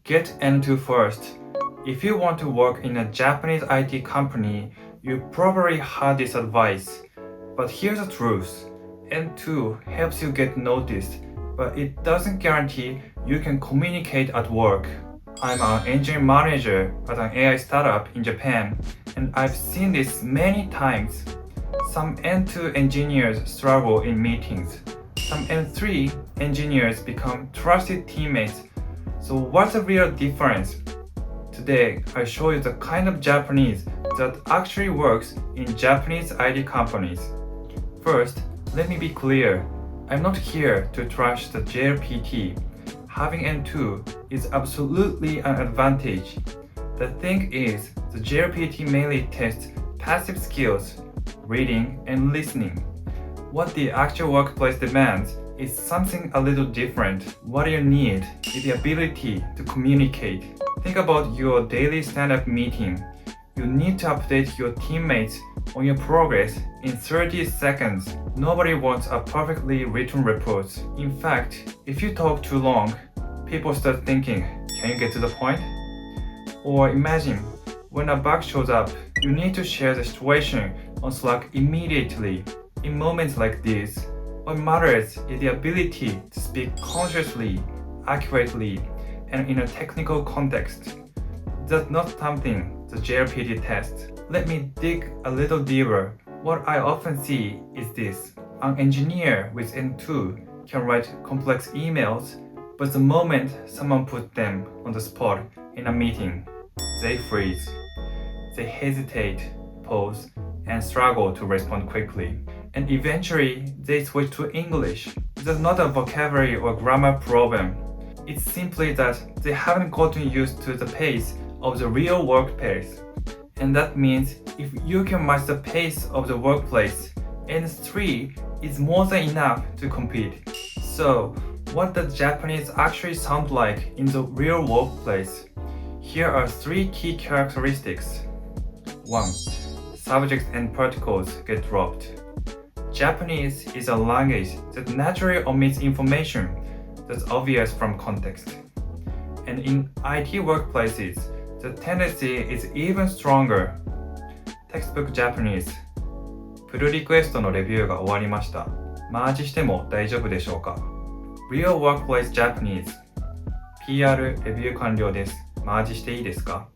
Get N2 first. If you want to work in a Japanese IT company, you probably heard this advice. But here's the truth. N2 helps you get noticed, but it doesn't guarantee you can communicate at work. I'm an engineering manager at an AI startup in Japan, and I've seen this many times. Some N2 engineers struggle in meetings. Some N3 engineers become trusted teammates. So what's the real difference? Today, I show you the kind of Japanese that actually works in Japanese IT companies. First, let me be clear. I'm not here to trash the JLPT. Having N2 is absolutely an advantage. The thing is, the JLPT mainly tests passive skills, reading and listening. What the actual workplace demands is something a little different. What you need is the ability to communicate. Think about your daily stand-up meeting. You need to update your teammates on your progress in 30 seconds. Nobody wants a perfectly written report. In fact, if you talk too long, people start thinking, can you get to the point? Or imagine, when a bug shows up, you need to share the situation on Slack immediately. In moments like this, what matters is the ability to speak consciously, accurately, and in a technical context. That's not something the JLPT tests. Let me dig a little deeper. What I often see is this. An engineer with N2 can write complex emails, but the moment someone puts them on the spot in a meeting, they freeze. They hesitate, pause, and struggle to respond quickly. And eventually, they switch to English. That's not a vocabulary or grammar problem. It's simply that they haven't gotten used to the pace of the real workplace. And that means if you can match the pace of the workplace, N3 is more than enough to compete. So, what does Japanese actually sound like in the real workplace? Here are 3 key characteristics. 1. Subjects and particles get dropped. Japanese is a language that naturally omits information that's obvious from context. And in IT workplaces, the tendency is even stronger. Textbook Japanese. プルリクエストのレビューが終わりました。マージしても大丈夫でしょうか？ Real Workplace Japanese. PR レビュー完了です。マージしていいですか？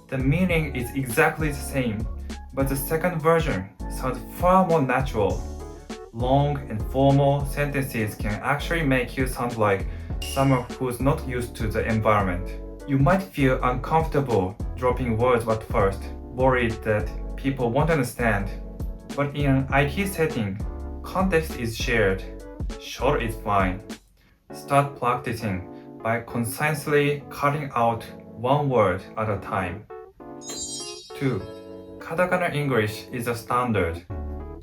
The meaning is exactly the same, but the second version sounds far more natural. Long and formal sentences can actually make you sound like someone who's not used to the environment. You might feel uncomfortable dropping words at first, worried that people won't understand. But in an IT setting, context is shared. Short is fine. Start practicing by concisely cutting out one word at a time. 2. Katakana English is a standard.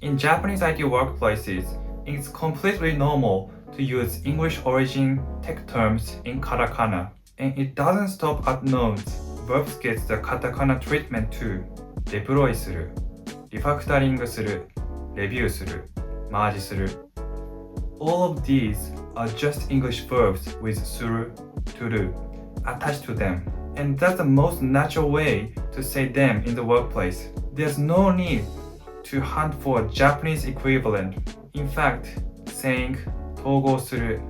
In Japanese IT workplaces, it's completely normal to use English origin tech terms in katakana, and it doesn't stop at nouns. Verbs get the katakana treatment too. デプロイする、リファクタリングする、レビューする、マージする。All of these are just English verbs with suru, to do attached to them, and that's the most natural way to say them in the workplace. There's no need to hunt for a Japanese equivalent. In fact, saying 統合する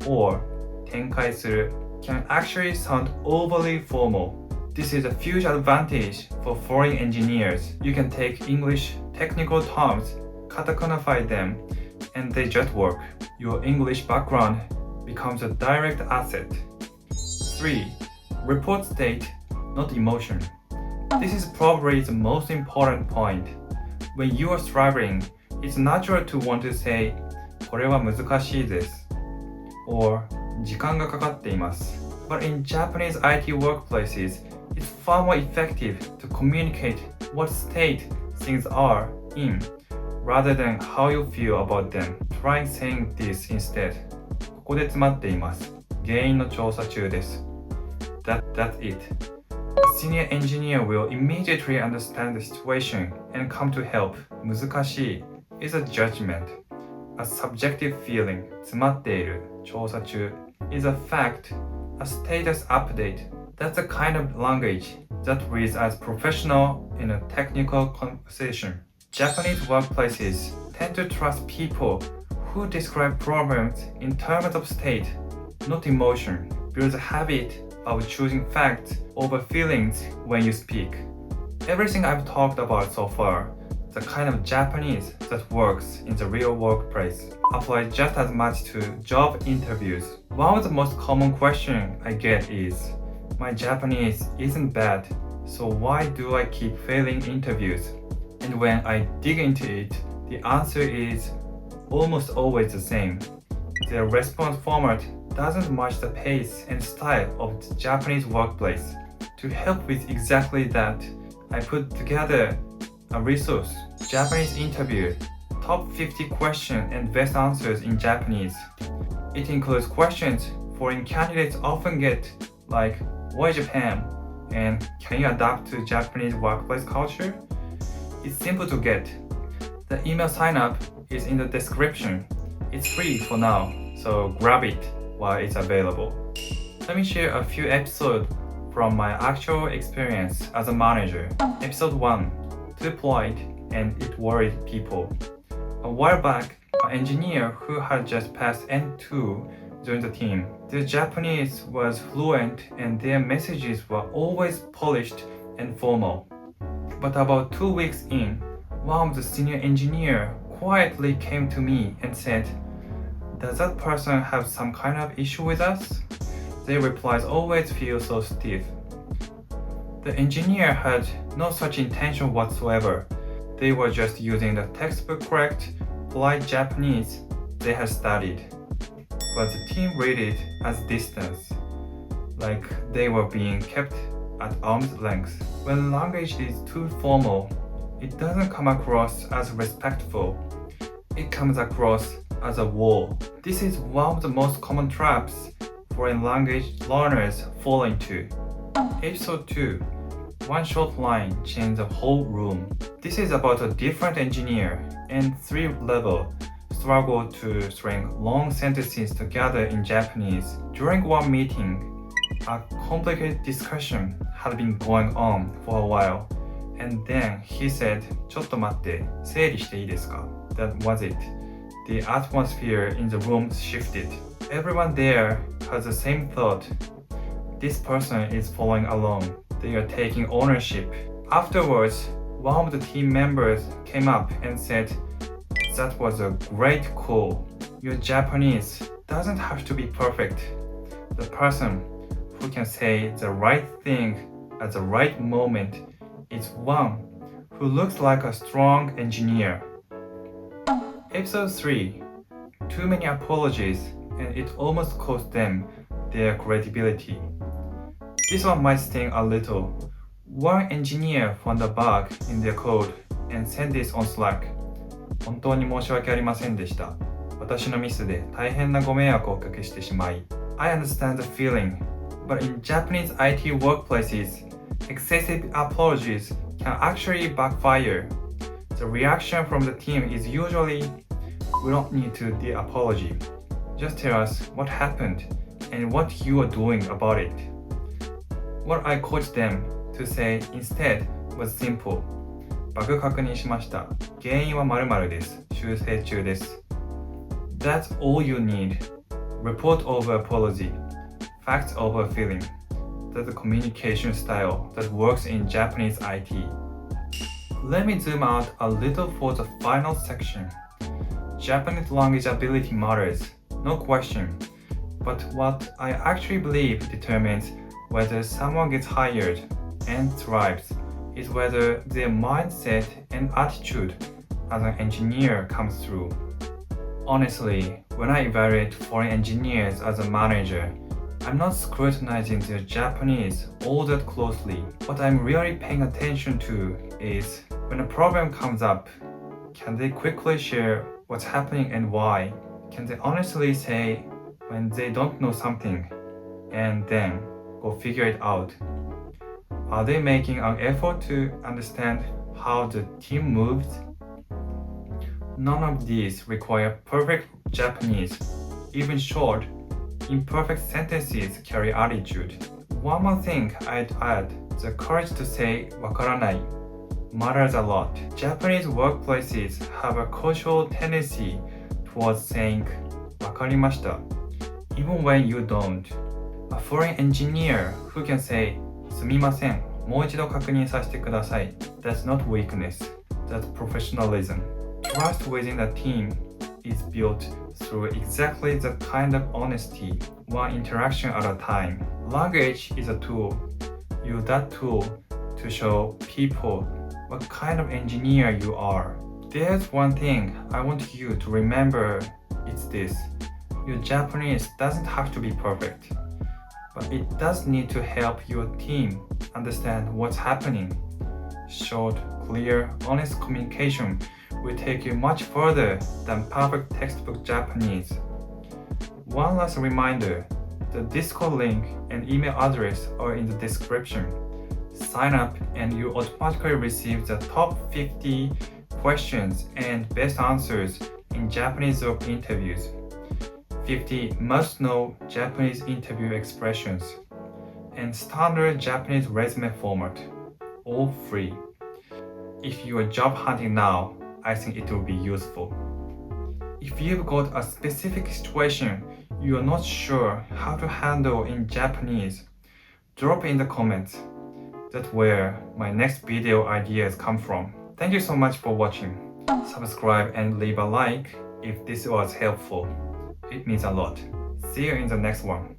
or 展開する can actually sound overly formal. This is a huge advantage for foreign engineers. You can take English technical terms, katakanify them, and they just work. Your English background becomes a direct asset. 3. Report state, not emotion. This is probably the most important point. When you are struggling, it's natural to want to say, これは難しいです or 時間がかかっています But in Japanese IT workplaces, it's far more effective to communicate what state things are in rather than how you feel about them. Try saying this instead. ここで詰まっています。原因の調査中です。That's it. A senior engineer will immediately understand the situation and come to help. 難しい is a judgment, a subjective feeling. 詰まっている、調査中 is a fact, a status update. That's the kind of language that reads as professional in a technical conversation. Japanese workplaces tend to trust people who describe problems in terms of state, not emotion. Builds a habit of choosing facts over feelings when you speak. Everything I've talked about so far, the kind of Japanese that works in the real workplace, applies just as much to job interviews. One of the most common questions I get is, my Japanese isn't bad, so why do I keep failing interviews? And when I dig into it, the answer is almost always the same. Their response format doesn't match the pace and style of the Japanese workplace. To help with exactly that, I put together a resource, Japanese Interview, Top 50 Questions and Best Answers in Japanese. It includes questions foreign candidates often get, like, why Japan? And can you adapt to Japanese workplace culture? It's simple to get. The email sign-up is in the description. It's free for now, so grab it while it's available. Let me share a few episodes from my actual experience as a manager. Episode 1, Too Polite and It Worried People. A while back, an engineer who had just passed N2 joined the team. Their Japanese was fluent and their messages were always polished and formal. But about 2 weeks in, one of the senior engineers quietly came to me and said, "Does that person have some kind of issue with us?" Their replies always feel so stiff. The engineer had no such intention whatsoever. They were just using the textbook correct, polite Japanese they had studied. But the team read it as distance, like they were being kept at arm's length. When language is too formal, it doesn't come across as respectful. It comes across as a wall. This is one of the most common traps foreign language learners fall into. Episode 2, One short line changed the whole room. This is about a different engineer and 3-level struggle to string long sentences together in Japanese. During one meeting, a complicated discussion had been going on for a while, and then he said, "ちょっと待って、整理していいですか?" That was it. The atmosphere in the room shifted. Everyone there has the same thought. This person is following along. They are taking ownership. Afterwards, one of the team members came up and said, "That was a great call. Your Japanese doesn't have to be perfect. The person who can say the right thing at the right moment is one who looks like a strong engineer." Episode 3, Too many apologies and it almost cost them their credibility. This one might sting a little. One engineer found a bug in their code and sent this on Slack. 本当に申し訳ありませんでした。私のミスで大変なご迷惑をおかけしてしまい。I understand the feeling, but in Japanese IT workplaces, excessive apologies can actually backfire. The reaction from the team is usually, "We don't need to the apology. Just tell us what happened and what you are doing about it." What I coached them to say instead was simple. バグ確認しました。原因は〇〇です。修正中です。That's all you need. Report over apology. Facts over feeling. That's the communication style that works in Japanese IT. Let me zoom out a little for the final section. Japanese language ability matters, no question. But what I actually believe determines whether someone gets hired and thrives is whether their mindset and attitude as an engineer comes through. Honestly, when I evaluate foreign engineers as a manager, I'm not scrutinizing their Japanese all that closely. What I'm really paying attention to is when a problem comes up, can they quickly share what's happening and why? Can they honestly say when they don't know something and then go figure it out? Are they making an effort to understand how the team moves? None of these require perfect Japanese. Even short, Imperfect sentences carry attitude. One more thing I'd add, the courage to say わからない matters a lot. Japanese workplaces have a cultural tendency towards saying わかりました even when you don't. A foreign engineer who can say すみません、もう一度確認させてください That's not weakness, that's professionalism. Trust within a team is built through exactly the kind of honesty, one interaction at a time. Language is a tool. Use that tool to show people what kind of engineer you are. There's one thing I want you to remember, it's this. Your Japanese doesn't have to be perfect, but it does need to help your team understand what's happening. Short, clear, honest communication will take you much further than perfect textbook Japanese. One last reminder, the Discord link and email address are in the description. Sign up and you automatically receive the top 50 questions and best answers in Japanese job interviews. 50 must-know Japanese interview expressions and standard Japanese resume format, all free. If you are job hunting now, I think it will be useful. If you've got a specific situation you are not sure how to handle in Japanese, drop in the comments. That's where my next video ideas come from. Thank you so much for watching. Subscribe and leave a like if this was helpful. It means a lot. See you in the next one.